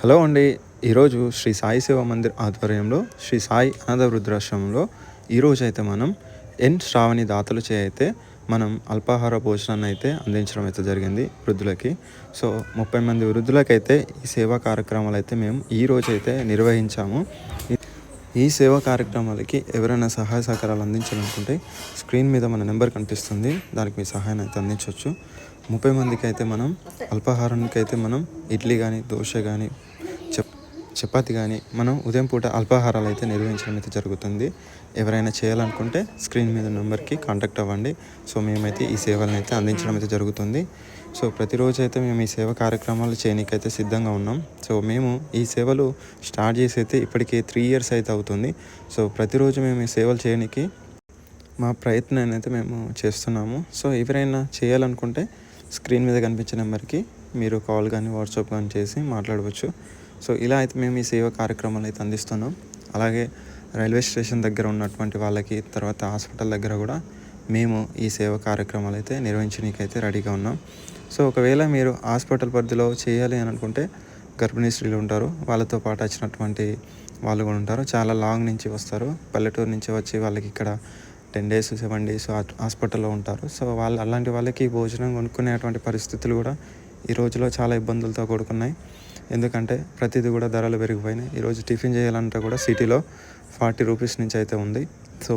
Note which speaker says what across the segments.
Speaker 1: Hello అండి. ఈరోజు శ్రీ సాయి సేవా మందిర్ ఆధ్వర్యంలో శ్రీ సాయి అనాథ వృద్ధాశ్రమంలో ఈరోజైతే మనం శ్రావణి దాతలు అయితే మనం అల్పాహార భోజనాన్ని అయితే అందించడం అయితే జరిగింది వృద్ధులకి. సో 30 మంది వృద్ధులకైతే ఈ సేవా కార్యక్రమాలు అయితే మేము ఈరోజైతే నిర్వహించాము. ఈ సేవా కార్యక్రమాలకి ఎవరైనా సహాయ సహకారాలు అందించాలనుకుంటే స్క్రీన్ మీద మన నెంబర్ కనిపిస్తుంది, దానికి మీ సహాయాన్ని అయితే అందించవచ్చు. 30 మందికి అయితే మనం అల్పాహారానికి అయితే మనం ఇడ్లీ కానీ, దోశ కానీ, చపాతి కానీ మనం ఉదయం పూట అల్పాహారాలు అయితే నిర్వహించడం అయితే జరుగుతుంది. ఎవరైనా చేయాలనుకుంటే స్క్రీన్ మీద నెంబర్కి కాంటాక్ట్ అవ్వండి. సో మేమైతే ఈ సేవలను అయితే అందించడం అయితే జరుగుతుంది. సో ప్రతిరోజు అయితే మేము ఈ సేవ కార్యక్రమాలు చేయడానికైతే సిద్ధంగా ఉన్నాం. సో మేము ఈ సేవలు స్టార్ట్ చేసి అయితే ఇప్పటికే 3 years అయితే అవుతుంది. సో ప్రతిరోజు మేము ఈ సేవలు చేయడానికి మా ప్రయత్నాన్ని అయితే మేము చేస్తున్నాము. సో ఎవరైనా చేయాలనుకుంటే స్క్రీన్ మీద కనిపించే నెంబర్కి మీరు కాల్ కానీ, వాట్సాప్ కానీ చేసి మాట్లాడవచ్చు. సో ఇలా అయితే మేము ఈ సేవ కార్యక్రమాలు అయితే అందిస్తున్నాం. అలాగే రైల్వే స్టేషన్ దగ్గర ఉన్నటువంటి వాళ్ళకి, తర్వాత హాస్పిటల్ దగ్గర కూడా మేము ఈ సేవ కార్యక్రమాలు అయితే నిర్వహించడానికైతే రెడీగా ఉన్నాం. సో ఒకవేళ మీరు హాస్పిటల్ పరిధిలో చేయాలి అని అనుకుంటే గర్భిణీ స్త్రీలు ఉంటారు, వాళ్ళతో పాటు వచ్చినటువంటి వాళ్ళు కూడా ఉంటారు. చాలా లాంగ్ నుంచి వస్తారు, పల్లెటూరు నుంచి వచ్చి వాళ్ళకి ఇక్కడ 10 days 7 days హాస్పిటల్లో ఉంటారు. సో అలాంటి వాళ్ళకి భోజనం కొనుక్కునేటువంటి పరిస్థితులు కూడా ఈ రోజులో చాలా ఇబ్బందులతో కూడుకున్నాయి. ఎందుకంటే ప్రతిదీ కూడా ధరలు పెరిగిపోయినాయి. ఈరోజు టిఫిన్ చేయాలంటే కూడా సిటీలో 40 rupees నుంచి అయితే ఉంది. సో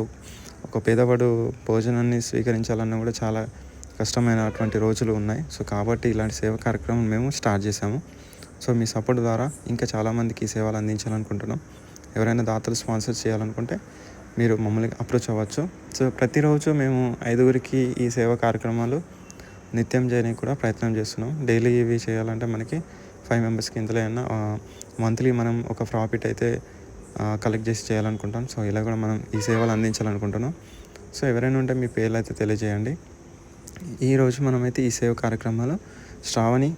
Speaker 1: ఒక పేదవాడు భోజనాన్ని స్వీకరించాలన్నా కూడా చాలా కష్టమైనటువంటి రోజులు ఉన్నాయి. సో కాబట్టి ఇలాంటి సేవ కార్యక్రమం మేము స్టార్ట్ చేసాము. సో మీ సపోర్ట్ ద్వారా ఇంకా చాలామందికి ఈ సేవలు అందించాలనుకుంటున్నాం. ఎవరైనా దాతలు స్పాన్సర్ చేయాలనుకుంటే మీరు మమ్మల్ని అప్రోచ్ అవ్వచ్చు. సో ప్రతిరోజు మేము 5గురికి ఈ సేవా కార్యక్రమాలు నిత్యం చేయడానికి కూడా ప్రయత్నం చేస్తున్నాం. డైలీ ఇవి చేయాలంటే మనకి 5 members ఇంతలో అయినా మంత్లీ మనం ఒక ప్రాఫిట్ అయితే కలెక్ట్ చేసి చేయాలనుకుంటాం. సో ఇలా కూడా మనం ఈ సేవలు అందించాలనుకుంటున్నాం. సో ఎవరైనా ఉంటే మీ పేర్లు అయితే తెలియజేయండి. ఈరోజు మనమైతే ఈ సేవ కార్యక్రమాలు శ్రావణి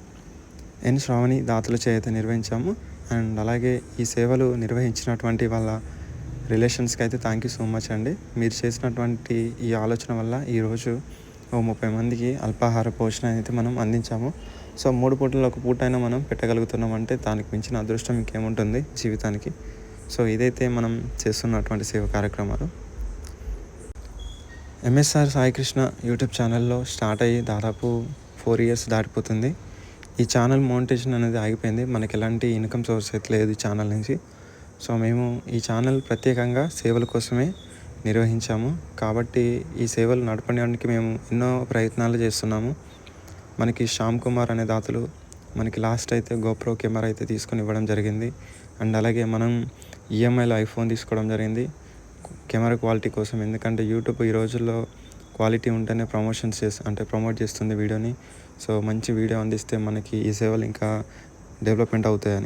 Speaker 1: దాతల చేత నిర్వహించాము. అండ్ అలాగే ఈ సేవలు నిర్వహించినటువంటి వాళ్ళ రిలేషన్స్కి అయితే థ్యాంక్ యూ సో మచ్ అండి. మీరు చేసినటువంటి ఈ ఆలోచన వల్ల ఈరోజు 30 మందికి అల్పాహార పోషణ అయితే మనం అందించాము. సో 3 పూటలు ఒక పూట అయినా మనం పెట్టగలుగుతున్నామంటే దానికి మించిన అదృష్టం ఇంకేముంటుంది జీవితానికి. సో ఇదైతే మనం చేస్తున్నటువంటి సేవ కార్యక్రమాలు. ఎంఎస్ఆర్ సాయికృష్ణ యూట్యూబ్ ఛానల్లో స్టార్ట్ అయ్యి దాదాపు 4 years దాటిపోతుంది. ఈ ఛానల్ మోనిటైజేషన్ అనేది ఆగిపోయింది. మనకి ఎలాంటి ఇన్కమ్ సోర్స్ అయితే లేదు ఈ ఛానల్ నుంచి. సో మేము ఈ ఛానల్ ప్రత్యేకంగా సేవల కోసమే నిర్వహించాము. కాబట్టి ఈ సేవలు నడపడానికి మేము ఎన్నో ప్రయత్నాలు చేస్తున్నాము. మనకి శ్యామ్ కుమార్ అనే దాతలు మనకి లాస్ట్ అయితే GoPro కెమెరా అయితే తీసుకొని ఇవ్వడం జరిగింది. అండ్ అలాగే మనం ఈఎంఐలో iPhone తీసుకోవడం జరిగింది కెమెరా క్వాలిటీ కోసం. ఎందుకంటే యూట్యూబ్ ఈ రోజుల్లో క్వాలిటీ ఉంటేనే ప్రమోట్ చేస్తుంది వీడియోని. సో మంచి వీడియో అందిస్తే మనకి ఈ సేవలు ఇంకా డెవలప్మెంట్ అవుతాయని.